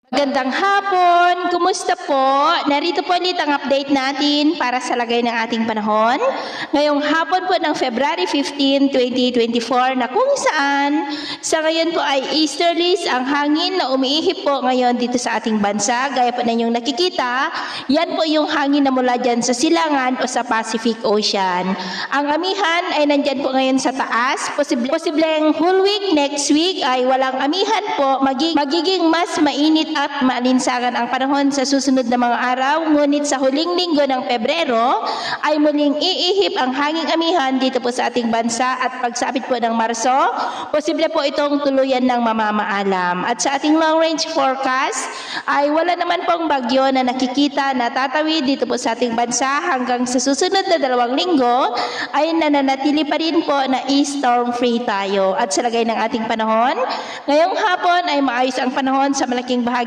Magandang hapon! Kumusta po? Narito po ulit ang update natin para sa lagay ng ating panahon. Ngayong hapon po ng February 15, 2024 na kung saan sa ngayon po ay easterlies ang hangin na umiihip po ngayon dito sa ating bansa. Gaya po na inyong nakikita, yan po yung hangin na mula dyan sa silangan o sa Pacific Ocean. Ang amihan ay nandyan po ngayon sa taas. Posibleng whole week, next week ay walang amihan po. Magiging mas mainit at maalinsangan ang panahon sa susunod na mga araw, ngunit sa huling linggo ng Pebrero ay muling iihip ang hanging amihan dito po sa ating bansa at pagsapit po ng Marso, posible po itong tuluyan ng mamamaalam. At sa ating long range forecast ay wala naman pong bagyo na nakikita na tatawid dito po sa ating bansa hanggang sa susunod na 2 linggo ay nananatili pa rin po na storm free tayo. At sa lagay ng ating panahon, ngayong hapon ay maayos ang panahon sa malaking bahagi